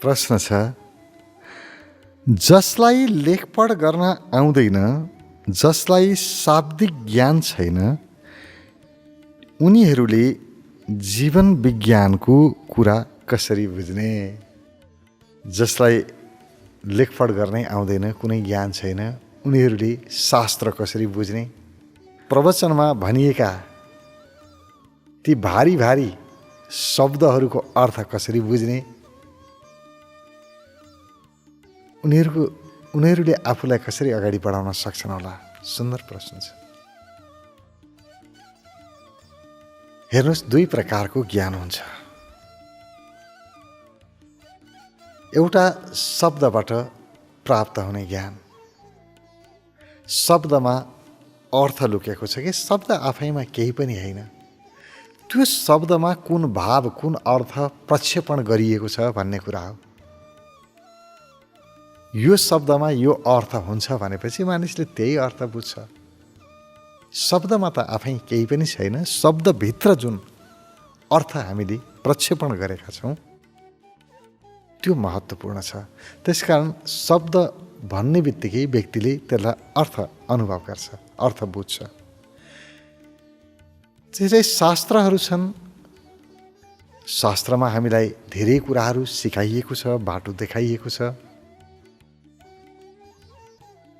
प्रश्न छ, जसलाई लेखपढ गर्न आउँदैन, जसलाई शाब्दिक ज्ञान छैन, उनीहरूले जीवन विज्ञानको कुरा कसरी बुझ्ने? जसलाई लेखपढ गर्नै आउँदैन, कुनै ज्ञान छैन, उनीहरूले शास्त्र कसरी बुझ्ने? प्रवचनमा भनिएका ती भारी भारी शब्दहरूको अर्थ कसरी बुझ्ने? उनीहरूले आफूलाई कसरी अगाडि बढाउन सक्छन् होला? सुन्दर प्रश्न छ। हेर्नुहोस्, दुई प्रकारको ज्ञान हुन्छ। एउटा शब्दबाट प्राप्त हुने ज्ञान। शब्दमा अर्थ लुकेको छ कि शब्द आफैमा केही पनि होइन, त्यो शब्दमा कुन भाव, कुन अर्थ प्रक्षेपण गरिएको छ भन्ने कुरा हो। यो शब्दमा यो अर्थ हुन्छ भनेपछि मानिसले त्यही अर्थ बुझ्छ। शब्दमा त आफै केही पनि छैन, शब्दभित्र जुन अर्थ हामीले प्रक्षेपण गरेका छौँ त्यो महत्त्वपूर्ण छ। त्यसकारण शब्द भन्ने बित्तिकै व्यक्तिले त्यसलाई अर्थ अनुभव गर्छ, अर्थ बुझ्छ। त्यसै शास्त्रहरू छन्, शास्त्रमा हामीलाई धेरै कुराहरू सिकाइएको छ, बाटो देखाइएको छ।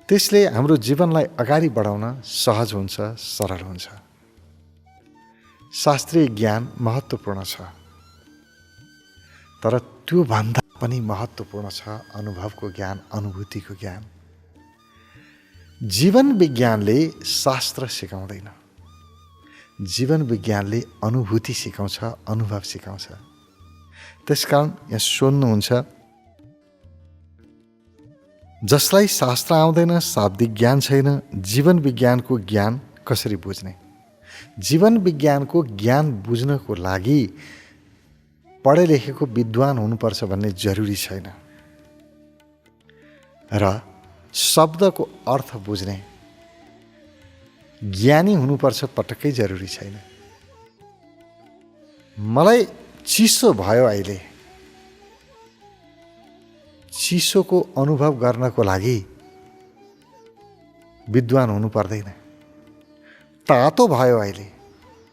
त्यसले हाम्रो जीवनलाई अगाडि बढाउन सहज हुन्छ, सरल हुन्छ। शास्त्रीय ज्ञान महत्त्वपूर्ण छ, तर त्यो भन्दा पनि महत्त्वपूर्ण छ अनुभवको ज्ञान, अनुभूतिको ज्ञान। जीवन विज्ञानले शास्त्र सिकाउँदैन, जीवन विज्ञानले अनुभूति सिकाउँछ, अनुभव सिकाउँछ। त्यसकारण यहाँ सोध्नुहुन्छ, जसलाई शास्त्र आउँदैन, शाब्दिक ज्ञान छैन, जीवन विज्ञानको ज्ञान कसरी बुझ्ने? जीवन विज्ञानको ज्ञान बुझ्नको लागि पढे लेखेको विद्वान हुनुपर्छ भन्ने जरुरी छैन, र शब्दको अर्थ बुझ्ने ज्ञानी हुनुपर्छ पटक्कै जरुरी छैन। मलाई चिसो भयो अहिले, चिसोको अनुभव गर्नको लागि विद्वान हुनु पर्दैन। तातो भयो अहिले,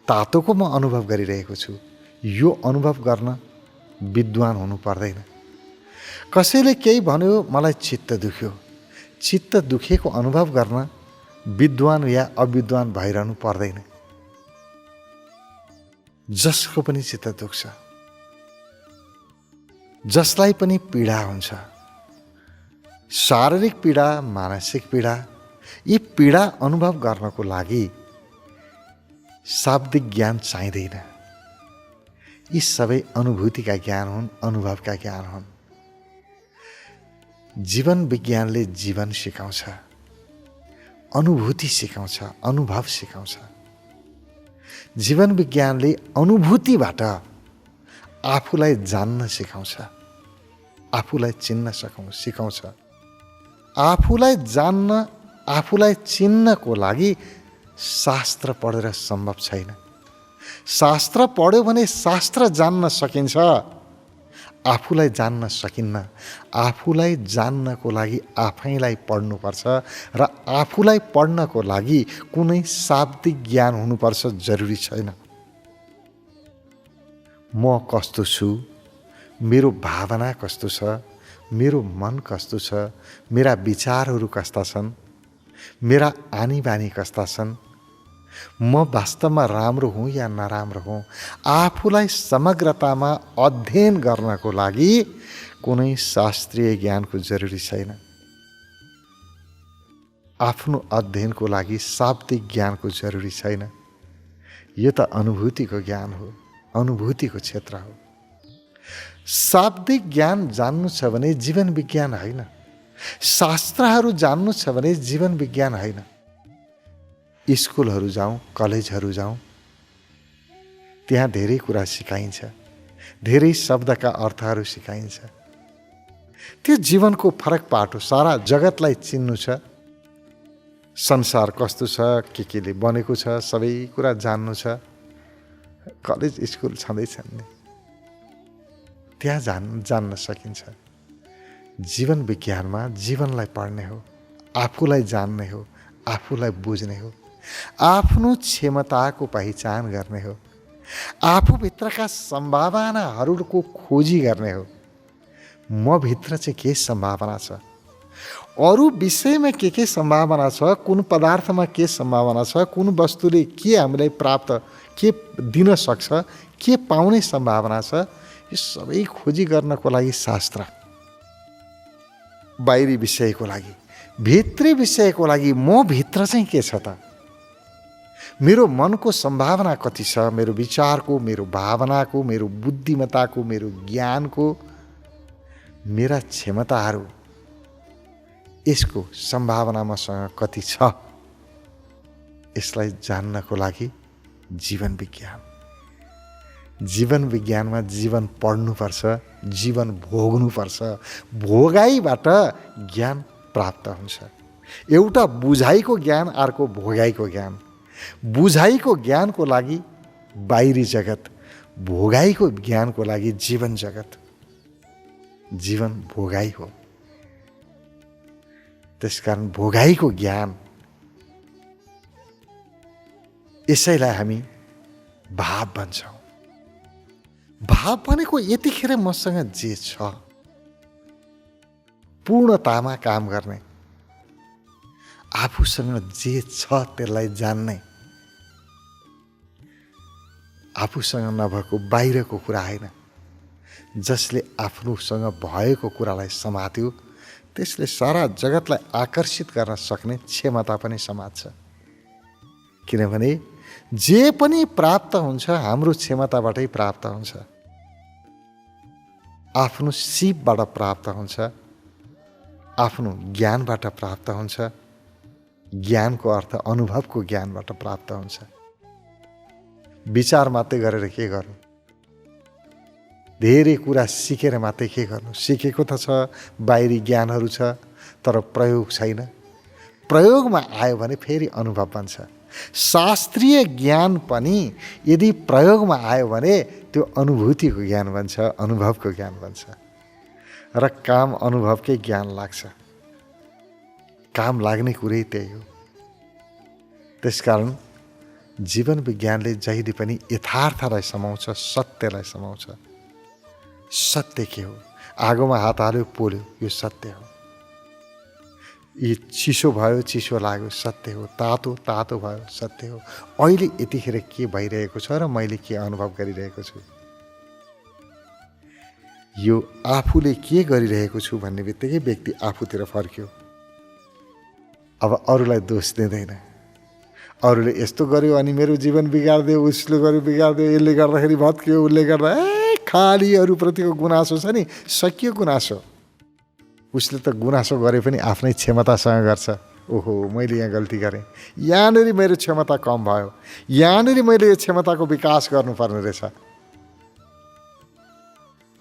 तातोको म अनुभव गरिरहेको छु, यो अनुभव गर्न विद्वान हुनु पर्दैन। कसैले केही भन्यो, मलाई चित्त दुख्यो, चित्त दुखेको अनुभव गर्न विद्वान या अविद्वान भइरहनु पर्दैन। जसको पनि चित्त दुख्छ, जसलाई पनि पीडा हुन्छ, शारीरिक पीडा, मानसिक पीडा, यी पीडा अनुभव गर्नको लागि शाब्दिक ज्ञान चाहिँदैन। यी सबै अनुभूतिका ज्ञान हुन्, अनुभवका ज्ञान हुन्। जीवन विज्ञानले जीवन सिकाउँछ, अनुभूति सिकाउँछ, अनुभव सिकाउँछ। जीवन विज्ञानले अनुभूतिबाट आफूलाई जान्न सिकाउँछ, आफूलाई चिन्न सिकाउँछ। आफूलाई जान्न, आफूलाई चिन्नको लागि शास्त्र पढेर सम्भव छैन। शास्त्र पढ्यो भने शास्त्र जान्न सकिन्छ, आफूलाई जान्न सकिन्न। आफूलाई जान्नको लागि आफैलाई पढ्नुपर्छ, र आफूलाई पढ्नको लागि कुनै शाब्दिक ज्ञान हुनुपर्छ जरुरी छैन। म कस्तो छु, मेरो भावना कस्तो छ, मेरो मन कस्तो छ, मेरा विचारहरू कस्ता छन्, मेरा आनी बानी कस्ता छन्, म वास्तवमा राम्रो हुँ या नराम्रो हुँ, आफूलाई समग्रतामा अध्ययन गर्नको लागि कुनै शास्त्रीय ज्ञानको जरुरी छैन। आफ्नो अध्ययनको लागि शाब्दिक ज्ञानको जरुरी छैन। यो त अनुभूतिको ज्ञान हो, अनुभूतिको क्षेत्र हो। शाब्दिक ज्ञान जान्नु छ भने जीवन विज्ञान होइन, शास्त्रहरू जान्नु छ भने जीवन विज्ञान होइन। स्कुलहरू जाउँ, कलेजहरू जाउँ, त्यहाँ धेरै कुरा सिकाइन्छ, धेरै शब्दका अर्थहरू सिकाइन्छ। त्यो जीवनको फरक पाटो, सारा जगतलाई चिन्नु छ, संसार कस्तो छ, केले बनेको छ, सबै कुरा जान्नु छ। कलेज स्कुल छँदैछन् नि, त्यहाँ जान्न सकिन्छ। जीवन विज्ञानमा जीवनलाई पढ्ने हो, आफूलाई जान्ने हो, आफूलाई बुझ्ने हो, आफ्नो क्षमताको पहिचान गर्ने हो, आफूभित्रका सम्भावनाहरूको खोजी गर्ने हो। म भित्र चाहिँ के सम्भावना छ, अरू विषयमा के सम्भावना छ, कुन पदार्थमा के सम्भावना छ, कुन वस्तुले के हामीलाई प्राप्त के दिन सक्छ, के पाउने सम्भावना छ, यो सबै खोजी गर्नको लागि शास्त्र। बाहिरी विषयको लागि, भित्री विषयको लागि म भित्र चाहिँ के छ त, मेरो मनको सम्भावना कति छ, मेरो विचारको, मेरो भावनाको, मेरो बुद्धिमत्ताको, मेरो ज्ञानको, मेरा क्षमताहरू, यसको सम्भावना मसँग कति छ, यसलाई जान्नको लागि जीवन विज्ञान। जीवन विज्ञानमा जीवन पढ्नुपर्छ, जीवन भोग्नुपर्छ, भोगाइबाट ज्ञान प्राप्त हुन्छ। एउटा बुझाइको ज्ञान, अर्को भोगाइको ज्ञान। बुझाइको ज्ञानको लागि बाहिरी जगत, भोगाइको ज्ञानको लागि जीवन जगत। जीवन भोगाइ हो, त्यसकारण भोगाइको ज्ञान, यसैलाई हामी भाव भन्छौँ। भाव भनेको यतिखेर मसँग जे छ, पूर्णतामा काम गर्ने, आफूसँग जे छ त्यसलाई जान्ने, आफूसँग नभएको बाहिरको कुरा होइन। जसले आफूसँग भएको कुरालाई समात्यो त्यसले सारा जगतलाई आकर्षित गर्न सक्ने क्षमता पनि समात्छ। किनभने जे पनि प्राप्त हुन्छ हाम्रो क्षमताबाटै प्राप्त हुन्छ, आफ्नो सिपबाट प्राप्त हुन्छ, आफ्नो ज्ञानबाट प्राप्त हुन्छ। ज्ञानको अर्थ अनुभवको ज्ञानबाट प्राप्त हुन्छ। विचार मात्रै गरेर के गर्नु, धेरै कुरा सिकेर मात्रै के गर्नु। सिकेको त छ, बाहिरी ज्ञानहरू छ, तर प्रयोग छैन। प्रयोगमा आयो भने फेरि अनुभव बन्छ। शास्त्रीय ज्ञान पनि यदि प्रयोगमा आयो भने त्यो अनुभूतिको ज्ञान बन्छ, अनुभवको ज्ञान बन्छ। र काम अनुभवकै ज्ञान लाग्छ। काम लाग्ने कुरै त्यही हो। त्यसकारण जीवन विज्ञानले जहिले पनि यथार्थलाई समाउँछ, सत्यलाई समाउँछ। सत्य के हो? आगोमा हात हाल्यो पोल्यो, यो सत्य हो। यी चिसो भयो, चिसो लाग्यो, सत्य हो। तातो तातो भयो, सत्य हो। अहिले यतिखेर के भइरहेको छ र मैले के अनुभव गरिरहेको छु, यो आफूले के गरिरहेको छु भन्ने बित्तिकै व्यक्ति आफूतिर फर्क्यो। अब अरूलाई दोष दिँदैन। अरूले यस्तो गर्यो अनि मेरो जीवन बिगारिदियो, उसले गर्यो बिगारिदियो, यसले गर्दाखेरि भत्कियो, उसले गर्दा खाली अरूप्रतिको गुनासो छ नि, सकियो गुनासो। उसले त गुनासो गरे पनि आफ्नै क्षमतासँग गर्छ। ओहो मैले यहाँ गल्ती गरेँ, यहाँनिर मेरो क्षमता कम भयो, यहाँनिर मैले यो क्षमताको विकास गर्नुपर्ने रहेछ।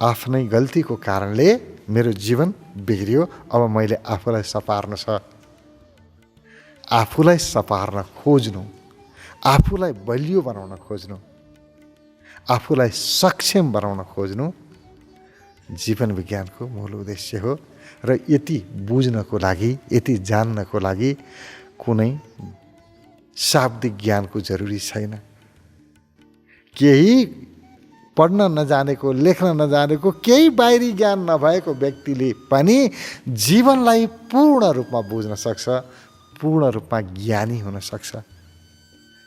आफ्नै गल्तीको कारणले मेरो जीवन बिग्रियो। अब मैले आफूलाई सपार्नु छ। आफूलाई सपार्न खोज्नु, आफूलाई बलियो बनाउन खोज्नु, आफूलाई सक्षम बनाउन खोज्नु जीवन विज्ञानको मूल उद्देश्य हो। र यति बुझ्नको लागि, यति जान्नको लागि कुनै शाब्दिक ज्ञानको जरुरी छैन। केही पढ्न नजानेको, लेख्न नजानेको, केही बाहिरी ज्ञान नभएको व्यक्तिले पनि जीवनलाई पूर्ण रूपमा बुझ्न सक्छ, पूर्ण रूपमा ज्ञानी हुन सक्छ।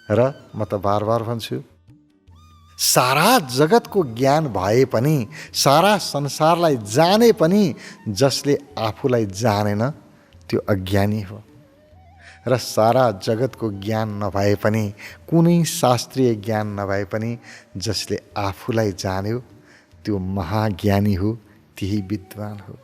र म त बार बार भन्छु, सारा जगतको ज्ञान भए पनि, सारा संसारलाई जाने पनि जसले आफूलाई जानेन त्यो अज्ञानी हो। र सारा जगतको ज्ञान नभए पनि, कुनै शास्त्रीय ज्ञान नभए पनि जसले आफूलाई जान्यो त्यो महाज्ञानी हो, त्यही विद्वान हो।